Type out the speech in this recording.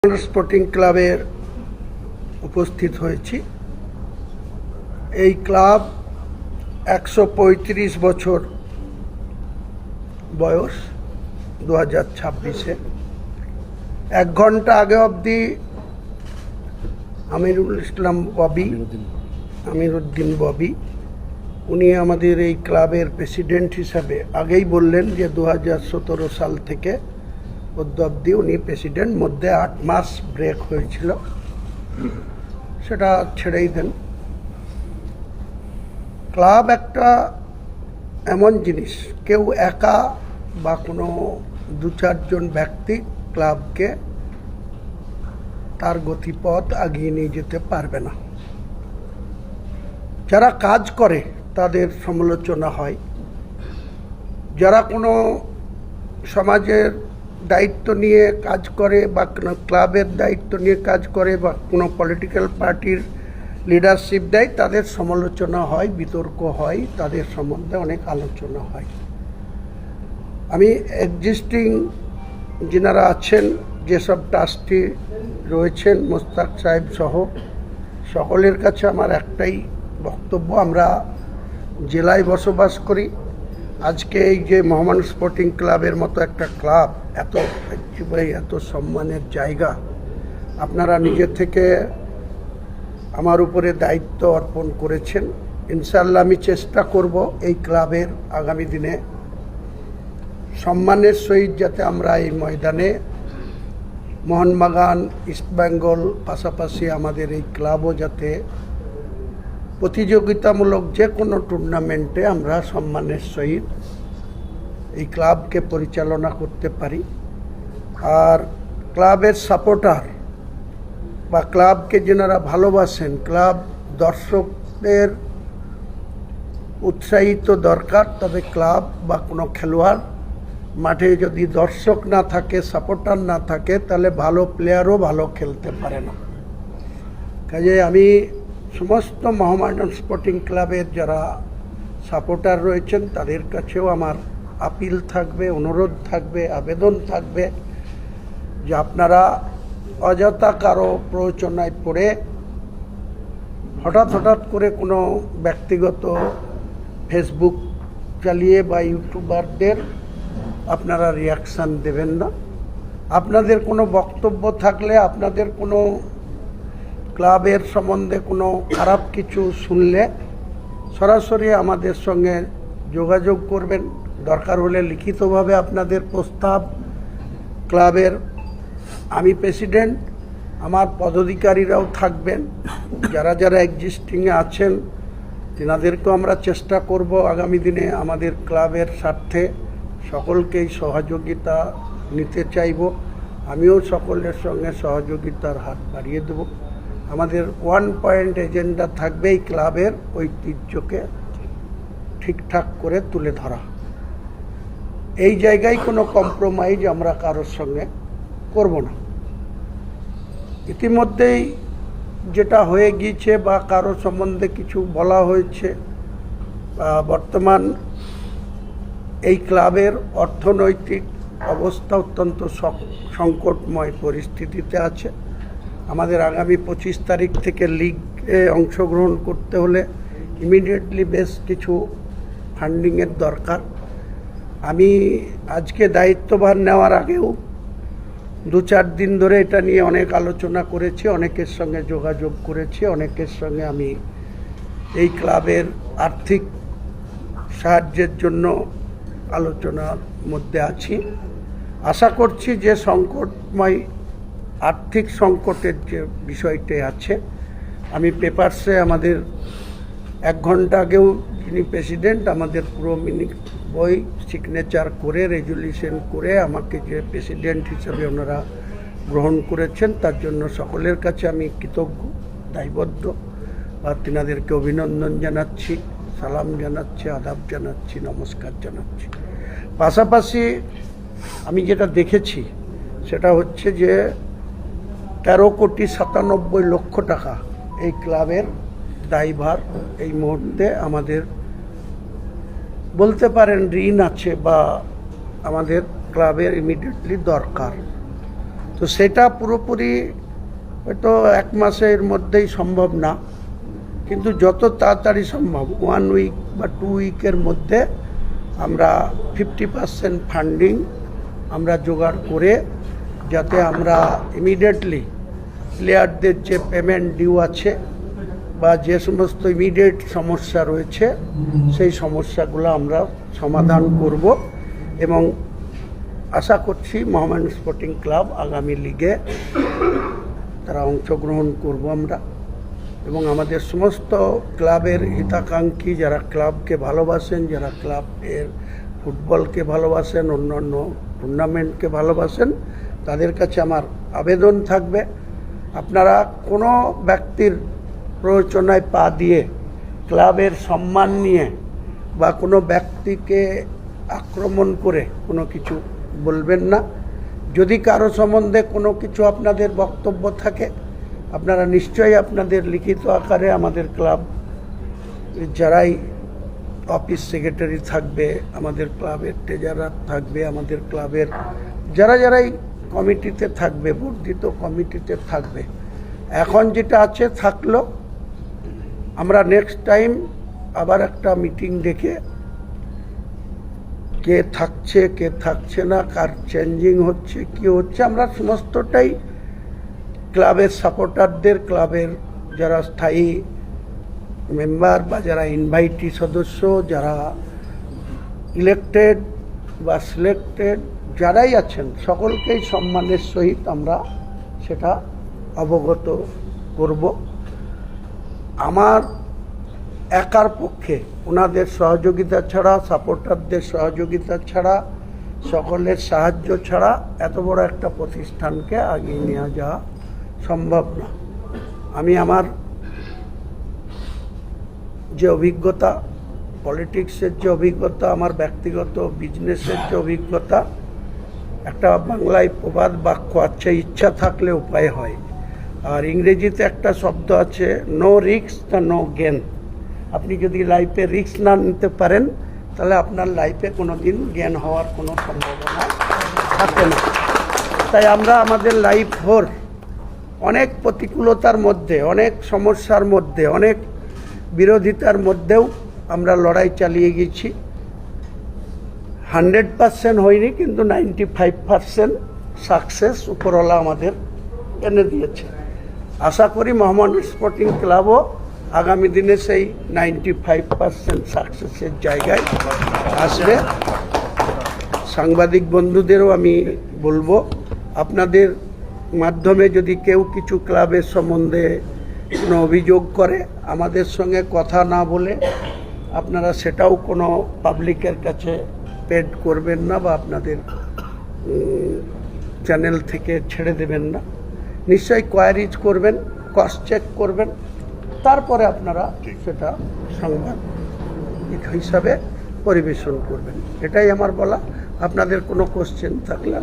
Sporting ক্লাবের উপস্থিত হয়েছি। এই ক্লাব 135 বছর বয়স 2026-এ। 1 ঘন্টা আগে অবধি আমিরুদ্দিন ববি উনি আমাদের এই ক্লাবের প্রেসিডেন্ট হিসাবে আগেই বললেন যে 2017 সাল থেকে অবধি উনি প্রেসিডেন্ট, মধ্যে 8 মাস ব্রেক হয়েছিল, সেটা ছেড়েই দেন। ক্লাব একটা এমন জিনিস, কেউ একা বা কোনো 2-4 জন ব্যক্তি ক্লাবকে তার গতিপথ আগিয়ে নিয়ে যেতে পারবে না। যারা কাজ করে তাদের সমালোচনা হয়, যারা কোনো সমাজের দায়িত্ব নিয়ে কাজ করে বা কোনো ক্লাবের দায়িত্ব নিয়ে কাজ করে বা কোনো পলিটিক্যাল পার্টির লিডারশিপ দেয়, তাদের সমালোচনা হয়, বিতর্ক হয়, তাদের সম্বন্ধে অনেক আলোচনা হয়। আমি এক্সিস্টিং যিনারা আছেন, যেসব ট্রাস্টি রয়েছেন, মোস্তাক সাহেব সহ সকলের কাছে আমার একটাই বক্তব্য, আমরা জেলায় বসবাস করি। আজকে এই যে মোহাম্মদ স্পোর্টিং ক্লাবের মতো একটা ক্লাব, এত সম্মানের জায়গা, আপনারা নিজে থেকে আমার উপরে দায়িত্ব অর্পণ করেছেন। ইনশাআল্লাহ আমি চেষ্টা করব এই ক্লাবের আগামী দিনে সম্মানের সহিত যাতে আমরা এই ময়দানে মোহনবাগান, ইস্টবেঙ্গল, পাশাপাশি আমাদের এই ক্লাবও যাতে প্রতিযোগিতামূলক যে কোনো টুর্নামেন্টে আমরা সম্মানের সহিত এই ক্লাবকে পরিচালনা করতে পারি। আর ক্লাবের সাপোর্টার বা ক্লাবকে যেনারা ভালোবাসেন, ক্লাব দর্শকদের উৎসাহিত দরকার। তবে ক্লাব বা কোনো খেলোয়াড় মাঠে যদি দর্শক না থাকে, সাপোর্টার না থাকে, তাহলে ভালো প্লেয়ারও ভালো খেলতে পারে না। কাজে আমি সমস্ত মোহামেডান স্পোর্টিং ক্লাবের যারা সাপোর্টার রয়েছেন তাদের কাছেও আমার আপিল থাকবে, অনুরোধ থাকবে, আবেদন থাকবে যে আপনারা অযথা কারো প্ররোচনায় পড়ে হঠাৎ করে কোনো ব্যক্তিগত ফেসবুক চালিয়ে বা ইউটিউবারদের আপনারা রিয়াকশান দেবেন না। আপনাদের কোনো বক্তব্য থাকলে, আপনাদের কোনো ক্লাবের সম্বন্ধে কোনো খারাপ কিছু শুনলে সরাসরি আমাদের সঙ্গে যোগাযোগ করবেন। দরকার হলে লিখিতভাবে আপনাদের প্রস্তাব, ক্লাবের আমি প্রেসিডেন্ট, আমার পদাধিকারীরাও থাকবেন, যারা এক্সিস্টিংয়ে আছেন তেনাদেরকেও আমরা চেষ্টা করব আগামী দিনে আমাদের ক্লাবের স্বার্থে সকলকেই সহযোগিতা নিতে চাইব। আমিও সকলের সঙ্গে সহযোগিতার হাত বাড়িয়ে দেব। আমাদের 1 পয়েন্ট এজেন্ডা থাকবে এই ক্লাবের ঐতিহ্যকে ঠিকঠাক করে তুলে ধরা। এই জায়গায় কোনো কম্প্রোমাইজ আমরা কারোর সঙ্গে করব না। ইতিমধ্যেই যেটা হয়ে গিয়েছে বা কারো সম্বন্ধে কিছু বলা হয়েছে, বর্তমান এই ক্লাবের অর্থনৈতিক অবস্থা অত্যন্ত সংকটময় পরিস্থিতিতে আছে। আমাদের আগামী 25 তারিখ থেকে লিগে অংশগ্রহণ করতে হলে ইমিডিয়েটলি বেশ কিছু ফান্ডিংয়ের দরকার। আমি আজকে দায়িত্বভার নেওয়ার আগেও 2-4 দিন ধরে এটা নিয়ে অনেক আলোচনা করেছি, অনেকের সঙ্গে যোগাযোগ করেছি, অনেকের সঙ্গে আমি এই ক্লাবের আর্থিক সাহায্যের জন্য আলোচনার মধ্যে আছি। আশা করছি যে সংকটময় আর্থিক সংকটের যে বিষয়টি আছে, আমি পেপারসে আমাদের 1 ঘন্টা আগেও যিনি প্রেসিডেন্ট আমাদের পুরো বই সিগনেচার করে, রেজুলিউশন করে আমাকে যে প্রেসিডেন্ট হিসেবে ওনারা গ্রহণ করেছেন তার জন্য সকলের কাছে আমি কৃতজ্ঞ, দায়বদ্ধ। আর তেনাদেরকে অভিনন্দন জানাচ্ছি, সালাম জানাচ্ছি, আদাব জানাচ্ছি, নমস্কার জানাচ্ছি। পাশাপাশি আমি যেটা দেখেছি সেটা হচ্ছে যে 13,97,00,000 টাকা এই ক্লাবের দায়ভার এই মুহূর্তে আমাদের বলতে পারেন ঋণ আছে বা আমাদের ক্লাবের ইমিডিয়েটলি দরকার। তো সেটা পুরোপুরি হয়তো 1 মাসের মধ্যেই সম্ভব না, কিন্তু যত তাড়াতাড়ি সম্ভব 1 উইক বা 2 উইকের মধ্যে আমরা 50% ফান্ডিং আমরা জোগাড় করে, যাতে আমরা ইমিডিয়েটলি প্লেয়ারদের যে পেমেন্ট ডিউ আছে বা যে সমস্ত ইমিডিয়েট সমস্যা রয়েছে সেই সমস্যাগুলো আমরা সমাধান করব এবং আশা করছি মোহামেডান স্পোর্টিং ক্লাব আগামী লিগে তারা অংশগ্রহণ করব আমরা। এবং আমাদের সমস্ত ক্লাবের হিতাকাঙ্ক্ষী যারা ক্লাবকে ভালোবাসেন, যারা ক্লাবের ফুটবলকে ভালোবাসেন, অন্যান্য টুর্নামেন্টকে ভালোবাসেন, তাদের কাছে আমার আবেদন থাকবে, আপনারা কোনো ব্যক্তির প্ররোচনায় পা দিয়ে ক্লাবের সম্মান নিয়ে বা কোনো ব্যক্তিকে আক্রমণ করে কোনো কিছু বলবেন না। যদি কারো সম্বন্ধে কোনো কিছু আপনাদের বক্তব্য থাকে, আপনারা নিশ্চয়ই আপনাদের লিখিত আকারে আমাদের ক্লাব যারাই অফিস সেক্রেটারি থাকবে, আমাদের ক্লাবের ট্রেজারার থাকবে, আমাদের ক্লাবের যারাই কমিটিতে থাকবে, বর্ধিত কমিটিতে থাকবে, এখন যেটা আছে থাকলো, আমরা নেক্সট টাইম আবার একটা মিটিং ডেকে কে থাকছে কে থাকছে না, কার চেঞ্জিং হচ্ছে কি হচ্ছে, আমরা সমস্তটাই ক্লাবের সাপোর্টারদের, ক্লাবের যারা স্থায়ী মেম্বার বা যারা ইনভাইটি সদস্য, যারা ইলেক্টেড বা সিলেক্টেড যারাই আছেন, সকলকেই সম্মানের সহিত আমরা সেটা অবগত করব। আমার একার পক্ষে ওনাদের সহযোগিতা ছাড়া, সাপোর্টারদের সহযোগিতা ছাড়া, সকলের সাহায্য ছাড়া এত বড় একটা প্রতিষ্ঠানকে এগিয়ে নিয়ে যাওয়া সম্ভব না। আমি আমার যে অভিজ্ঞতা, পলিটিক্সের যে অভিজ্ঞতা, আমার ব্যক্তিগত বিজনেসের যে অভিজ্ঞতা, একটা বাংলায় প্রবাদ বাক্য আছে, ইচ্ছা থাকলে উপায় হয়। আর ইংরেজিতে একটা শব্দ আছে, no risk the no gain. আপনি যদি লাইফে রিস্ক না নিতে পারেন, তাহলে আপনার লাইফে কোনো দিন জ্ঞান হওয়ার কোনো সম্ভাবনা থাকে না। তাই আমরা আমাদের লাইফ ভোর অনেক প্রতিকূলতার মধ্যে, অনেক সমস্যার মধ্যে, অনেক বিরোধিতার মধ্যেও আমরা লড়াই চালিয়ে গেছি। 100% হয়নি, কিন্তু 95% সাকসেস উপরওয়ালা আমাদের এনে দিয়েছে। আশা করি মোহামেডান স্পোর্টিং ক্লাবও আগামী দিনে সেই 95% সাকসেসের জায়গায় আসবে। সাংবাদিক বন্ধুদেরও আমি বলবো, আপনাদের মাধ্যমে যদি কেউ কিছু ক্লাবের সম্বন্ধে কোনো অভিযোগ করে, আমাদের সঙ্গে কথা না বলে আপনারা সেটাও কোনো পাবলিকের কাছে পেড করবেন না বা আপনাদের চ্যানেল থেকে ছেড়ে দেবেন না। নিশ্চয়ই কোয়ারিজ করবেন, ক্রস চেক করবেন, তারপরে আপনারা সেটা সংবাদ হিসাবে পরিবেশন করবেন। এটাই আমার বলা। আপনাদের কোনো কোশ্চেন থাকলে